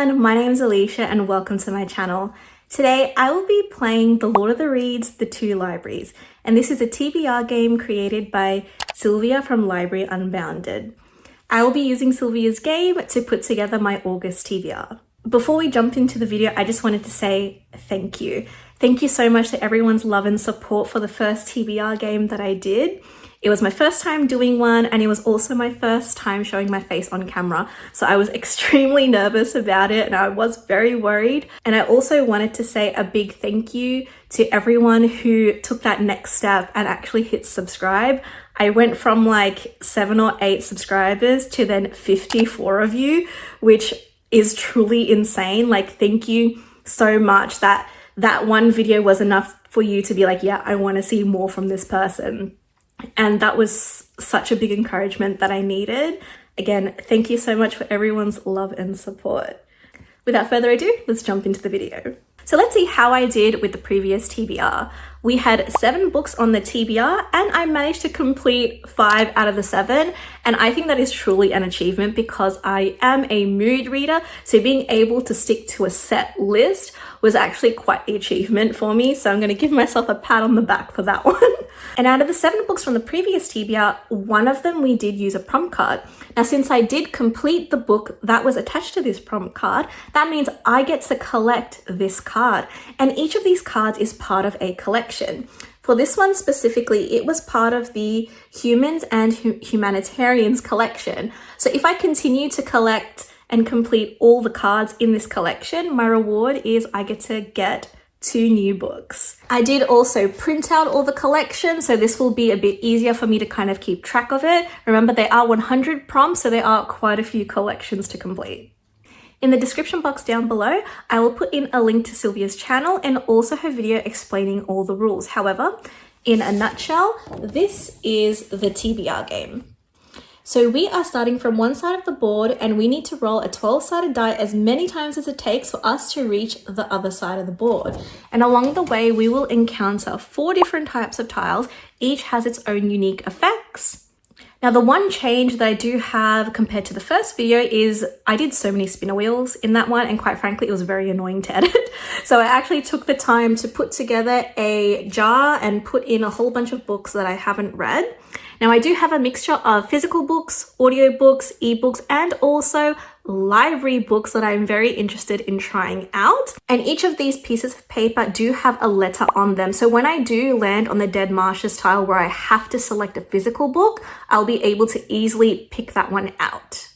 everyone, my name is Alicia and welcome to my channel. Today I will be playing The Lord of the Reads, The Two Libraries, and this is a TBR game created by Silvia from Library Unbounded. I will be using Silvia's game to put together my August TBR. Before we jump into the video, I just wanted to say thank you. Thank you so much to everyone's love and support for the first TBR game that I did. It was my first time doing one, and it was also my first time showing my face on camera. So I was extremely nervous about it and I was very worried. And I also wanted to say a big thank you to everyone who took that next step and actually hit subscribe. I went from like 7 or 8 subscribers to then 54 of you, which is truly insane. Like, thank you so much. That one video was enough for you to be like, yeah, I want to see more from this person. And that was such a big encouragement that I needed. Again, thank you so much for everyone's love and support. Without further ado, let's jump into the video. So let's see how I did with the previous TBR. We had 7 books on the TBR and I managed to complete 5 out of the 7. And I think that is truly an achievement because I am a mood reader. So being able to stick to a set list was actually quite the achievement for me. So I'm going to give myself a pat on the back for that one. And out of the 7 books from the previous TBR, one of them we did use a prompt card. Now, since I did complete the book that was attached to this prompt card, that means I get to collect this card. And each of these cards is part of a collection. For this one specifically, it was part of the Humans and Humanitarians collection. So if I continue to collect and complete all the cards in this collection, my reward is I get to get 2 new books. I did also print out all the collections, so this will be a bit easier for me to kind of keep track of it. Remember, they are 100 prompts, so there are quite a few collections to complete. In the description box down below, I will put in a link to Silvia's channel and also her video explaining all the rules. However, in a nutshell, this is the TBR game. So we are starting from one side of the board and we need to roll a 12-sided die as many times as it takes for us to reach the other side of the board. And along the way, we will encounter 4 different types of tiles. Each has its own unique effects. Now, the one change that I do have compared to the first video is I did so many spinner wheels in that one, and quite frankly, it was very annoying to edit. So I actually took the time to put together a jar and put in a whole bunch of books that I haven't read. Now, I do have a mixture of physical books, audiobooks, ebooks, and also library books that I'm very interested in trying out. And each of these pieces of paper do have a letter on them. So when I do land on the Dead Marshes tile where I have to select a physical book, I'll be able to easily pick that one out.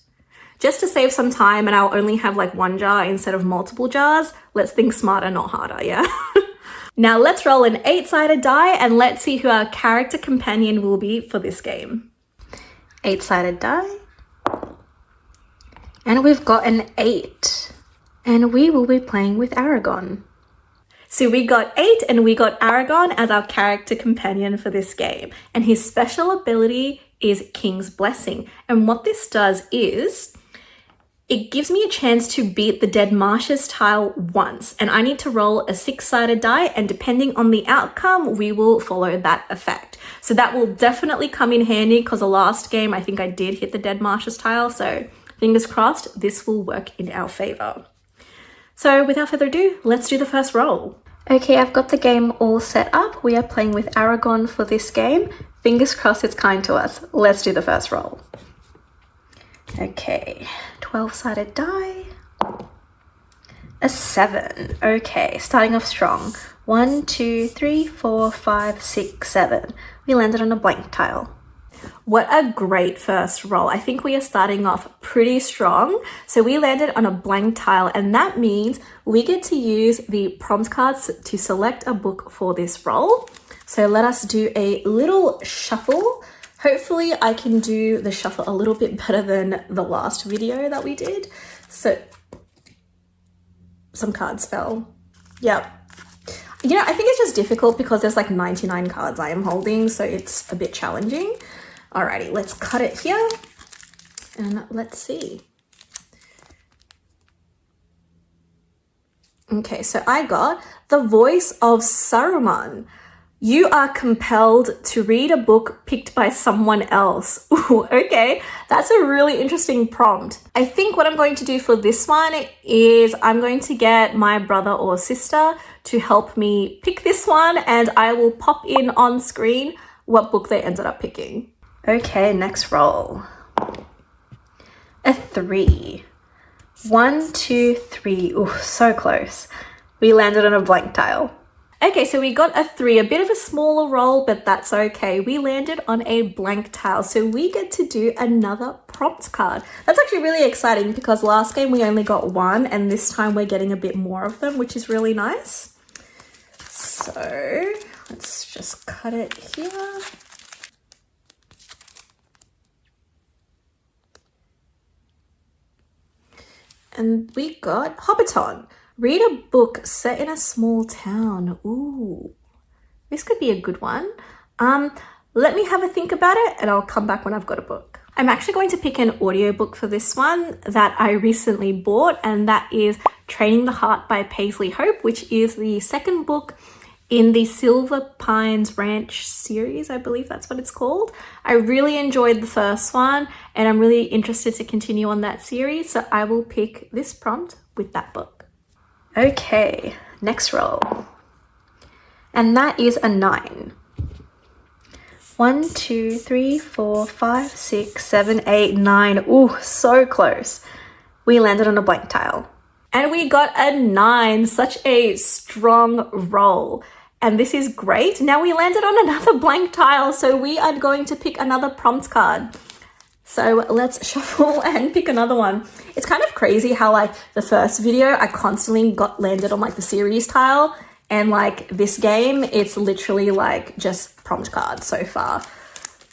Just to save some time and I'll only have like 1 jar instead of multiple jars, let's think smarter, not harder, yeah? Now let's roll an 8-sided die and let's see who our character companion will be for this game. 8-sided die. And we've got an 8. And we will be playing with Aragon. So we got 8 and we got Aragon as our character companion for this game. And his special ability is King's Blessing. And what this does is it gives me a chance to beat the Dead Marshes tile once, and I need to roll a 6-sided die, and depending on the outcome, we will follow that effect. So that will definitely come in handy because the last game, I think I did hit the Dead Marshes tile, so fingers crossed, this will work in our favor. So without further ado, let's do the first roll. Okay, I've got the game all set up. We are playing with Aragon for this game. Fingers crossed it's kind to us. Let's do the first roll. Okay, 12-sided die, a 7. Okay, starting off strong. 1, 2, 3, 4, 5, 6, 7. We landed on a blank tile. What a great first roll. I think we are starting off pretty strong. So we landed on a blank tile, and that means we get to use the prompt cards to select a book for this roll. So let us do a little shuffle. Hopefully I can do the shuffle a little bit better than the last video that we did. So some cards fell. Yep. You know, I think it's just difficult because there's like 99 cards I am holding, so it's a bit challenging. Alrighty, let's cut it here and let's see. Okay, so I got The Voice of Saruman. You are compelled to read a book picked by someone else. Ooh, okay, that's a really interesting prompt. I think what I'm going to do for this one is I'm going to get my brother or sister to help me pick this one, and I will pop in on screen what book they ended up picking. Okay, next roll. A 3. 1, 2, 3. Ooh, so close. We landed on a blank tile. Okay, so we got a 3, a bit of a smaller roll, but that's okay. We landed on a blank tile, so we get to do another prompt card. That's actually really exciting because last game we only got 1, and this time we're getting a bit more of them, which is really nice. So let's just cut it here. And we got Hobbiton. Read a book set in a small town. Ooh, this could be a good one. Let me have a think about it and I'll come back when I've got a book. I'm actually going to pick an audiobook for this one that I recently bought, and that is Training the Heart by Paisley Hope, which is the second book in the Silver Pines Ranch series. I believe that's what it's called. I really enjoyed the first one and I'm really interested to continue on that series, so I will pick this prompt with that book. Okay, next roll. And that is a 9. 1, 2, 3, 4, 5, 6, 7, 8, 9. Ooh, so close. We landed on a blank tile. And we got a 9, such a strong roll. And this is great. Now we landed on another blank tile, so we are going to pick another prompt card. So let's shuffle and pick another one. It's kind of crazy how like the first video I constantly got landed on like the series tile, and like this game it's literally like just prompt cards so far.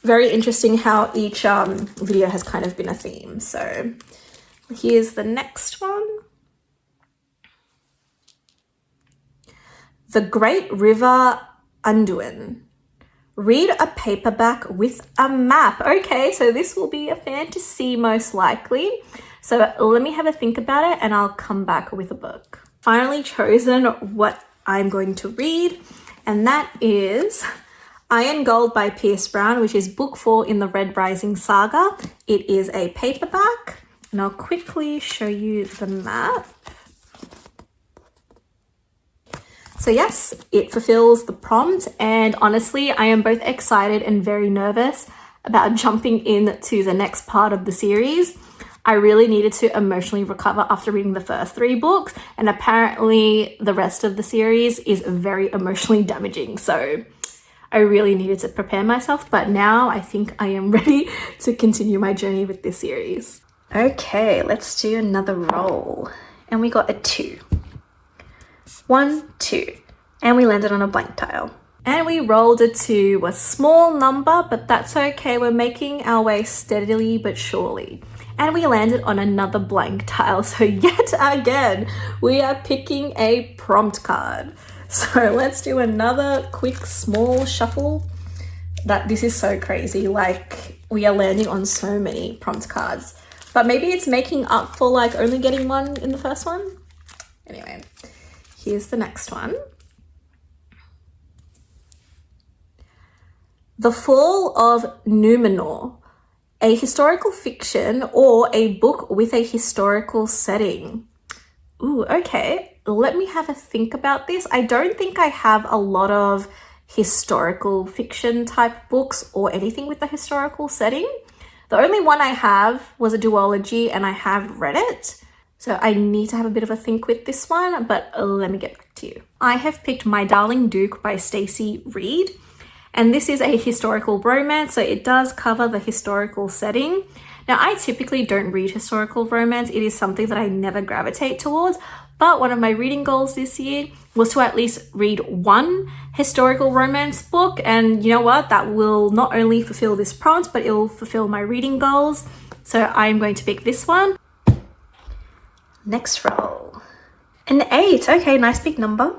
Very interesting how each video has kind of been a theme. So here's the next one. The Great River Undoen. Read a paperback with a map. Okay, so this will be a fantasy most likely. So let me have a think about it and I'll come back with a book. Finally chosen what I'm going to read, and that is Iron Gold by Pierce Brown, which is book 4 in the Red Rising saga. It is a paperback, and I'll quickly show you the map. So yes, it fulfills the prompt, and honestly, I am both excited and very nervous about jumping into the next part of the series. I really needed to emotionally recover after reading the first 3 books, and apparently the rest of the series is very emotionally damaging. So I really needed to prepare myself, but now I think I am ready to continue my journey with this series. Okay, let's do another roll. And we got a 2. 1, 2, and we landed on a blank tile. And we rolled a 2, a small number, but that's okay. We're making our way steadily but surely. And we landed on another blank tile. So yet again, we are picking a prompt card. So let's do another quick small shuffle. This is so crazy. Like, we are landing on so many prompt cards, but maybe it's making up for like only getting 1 in the first one. Anyway. Here's the next one. The Fall of Numenor, a historical fiction or a book with a historical setting. Ooh, okay. Let me have a think about this. I don't think I have a lot of historical fiction type books or anything with a historical setting. The only one I have was a duology and I have read it. So I need to have a bit of a think with this one, but let me get back to you. I have picked My Darling Duke by Stacey Reid, and this is a historical romance, so it does cover the historical setting. Now, I typically don't read historical romance. It is something that I never gravitate towards, but one of my reading goals this year was to at least read 1 historical romance book, and you know what? That will not only fulfill this prompt, but it will fulfill my reading goals. So I'm going to pick this one. Next roll. An 8. Okay, nice big number.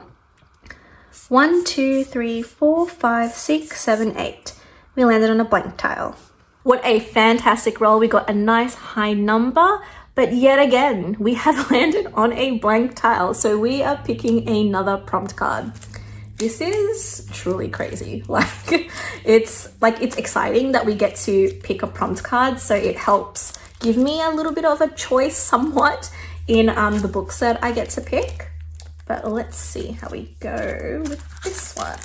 1, 2, 3, 4, 5, 6, 7, 8. We landed on a blank tile. What a fantastic roll. We got a nice high number, but yet again, we have landed on a blank tile. So we are picking another prompt card. this is truly crazy. It's exciting that we get to pick a prompt card, so it helps give me a little bit of a choice somewhat in the books that I get to pick. But let's see how we go with this one.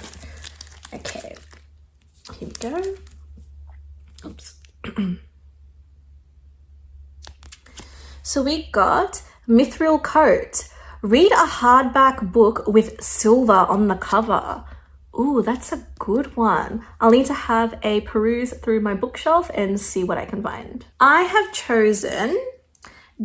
Okay, here we go. Oops. So we got Mithril Coat. Read a hardback book with silver on the cover. Ooh, that's a good one. I'll need to have a peruse through my bookshelf and see what I can find. I have chosen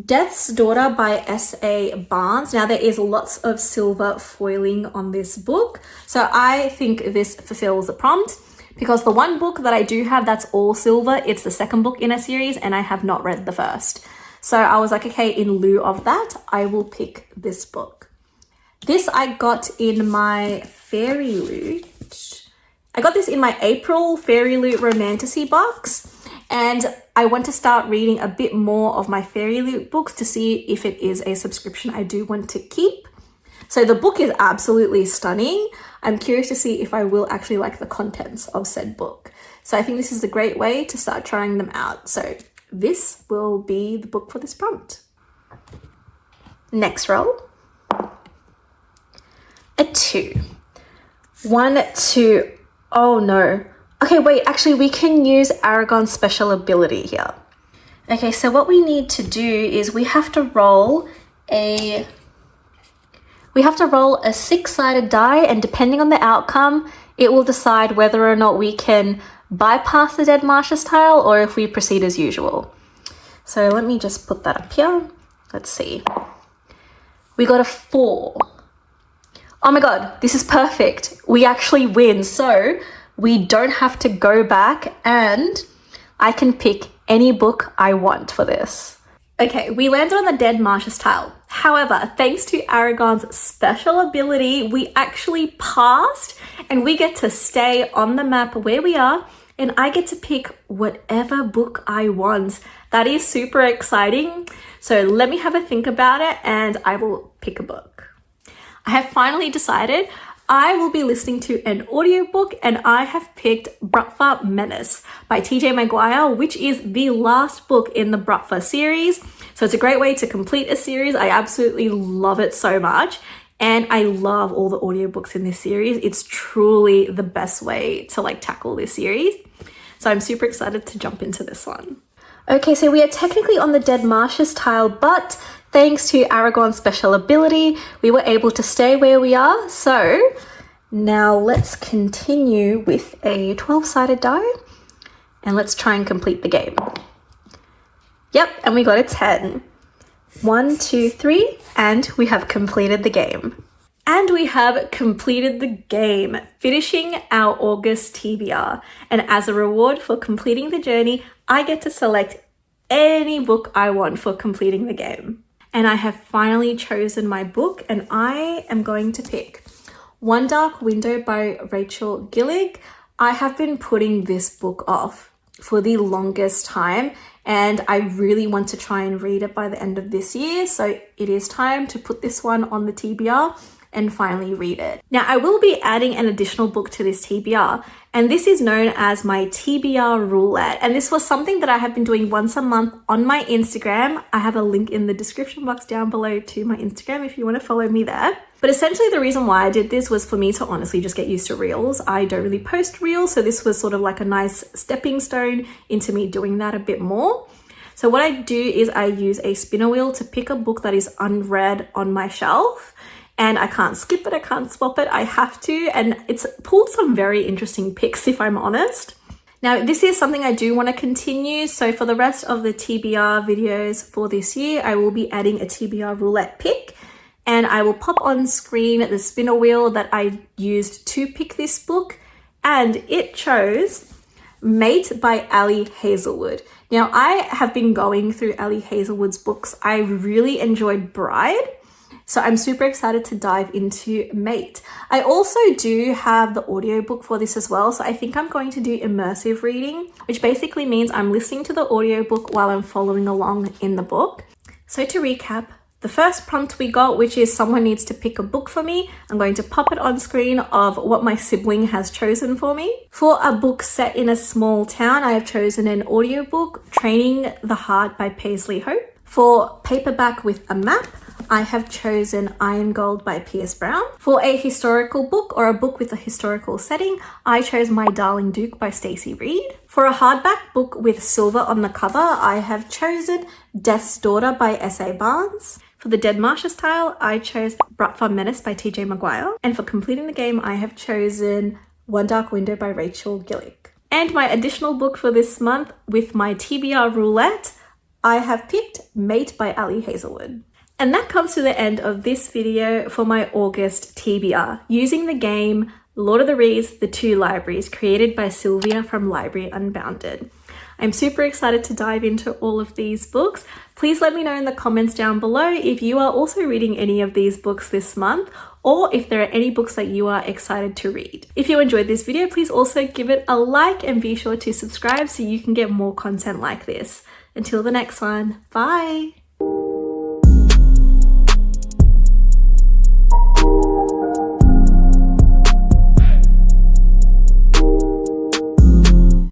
Death's Daughter by S.A. Barnes. Now there is lots of silver foiling on this book, so I think this fulfills the prompt because the one book that I do have that's all silver, it's the second book in a series and I have not read the first. So I was like, okay, in lieu of that, I will pick this book. This I got in my Fairy Loot. I got this in my April Fairy Loot Romantasy box, and I want to start reading a bit more of my Fairy Loot books to see if it is a subscription I do want to keep. So the book is absolutely stunning. I'm curious to see if I will actually like the contents of said book. So I think this is a great way to start trying them out. So this will be the book for this prompt. Next roll. A 2. 1, 2. Oh no. Okay, wait, actually we can use Aragon's special ability here. Okay, so what we need to do is we have to roll a 6-sided die, and depending on the outcome, it will decide whether or not we can bypass the Dead Marshes tile or if we proceed as usual. So let me just put that up here. Let's see. We got a 4. Oh my god, this is perfect. We actually win. So we don't have to go back and I can pick any book I want for this. Okay, we landed on the Dead Marshes tile. However, thanks to Aragon's special ability, we actually passed and we get to stay on the map where we are, and I get to pick whatever book I want. That is super exciting. So let me have a think about it and I will pick a book. I have finally decided I will be listening to an audiobook, and I have picked Bratva Menace by TJ Maguire, which is the last book in the Bratva series. So it's a great way to complete a series. I absolutely love it so much. And I love all the audiobooks in this series. It's truly the best way to tackle this series. So I'm super excited to jump into this one. Okay, so we are technically on the Dead Marshes tile, but thanks to Aragon's special ability, we were able to stay where we are. So now let's continue with a 12-sided die and let's try and complete the game. Yep, and we got a 10. 1, 2, 3, and we have completed the game. And we have completed the game, finishing our August TBR. And as a reward for completing the journey, I get to select any book I want for completing the game. And I have finally chosen my book, and I am going to pick One Dark Window by Rachel Gillig. I have been putting this book off for the longest time, and I really want to try and read it by the end of this year. So it is time to put this one on the TBR and finally read it. Now, I will be adding an additional book to this TBR, and this is known as my TBR Roulette. And this was something that I have been doing once a month on my Instagram. I have a link in the description box down below to my Instagram if you want to follow me there. But essentially the reason why I did this was for me to honestly just get used to reels. I don't really post reels, so this was sort of like a nice stepping stone into me doing that a bit more. So what I do is I use a spinner wheel to pick a book that is unread on my shelf. And I can't skip it, I can't swap it, I have to. And it's pulled some very interesting picks, if I'm honest. Now, this is something I do want to continue. So for the rest of the TBR videos for this year, I will be adding a TBR Roulette Pick. And I will pop on screen the spinner wheel that I used to pick this book. And it chose Mate by Ali Hazelwood. Now, I have been going through Ali Hazelwood's books. I really enjoyed Bride. So I'm super excited to dive into Mate. I also do have the audiobook for this as well. So I think I'm going to do immersive reading, which basically means I'm listening to the audiobook while I'm following along in the book. So to recap, The first prompt we got, which is someone needs to pick a book for me. I'm going to pop it on screen of what my sibling has chosen for me. For a book set in a small town, I have chosen an audiobook, Training the Heart by Paisley Hope. For paperback with a map, I have chosen Iron Gold by Pierce Brown. For a historical book or a book with a historical setting, I chose My Darling Duke by Stacey Reid. For a hardback book with silver on the cover, I have chosen Death's Daughter by S.A. Barnes. For the Dead Marcia style, I chose Bratva Menace by T.J. Maguire. And for completing the game, I have chosen One Dark Window by Rachel Gillick. And my additional book for this month with my TBR Roulette, I have picked Mate by Ali Hazelwood. And that comes to the end of this video for my August TBR, using the game Lord of the Reads, The Two Libraries, created by Silvia from Library Unbounded. I'm super excited to dive into all of these books. Please let me know in the comments down below if you are also reading any of these books this month, or if there are any books that you are excited to read. If you enjoyed this video, please also give it a like and be sure to subscribe so you can get more content like this. Until the next one, bye!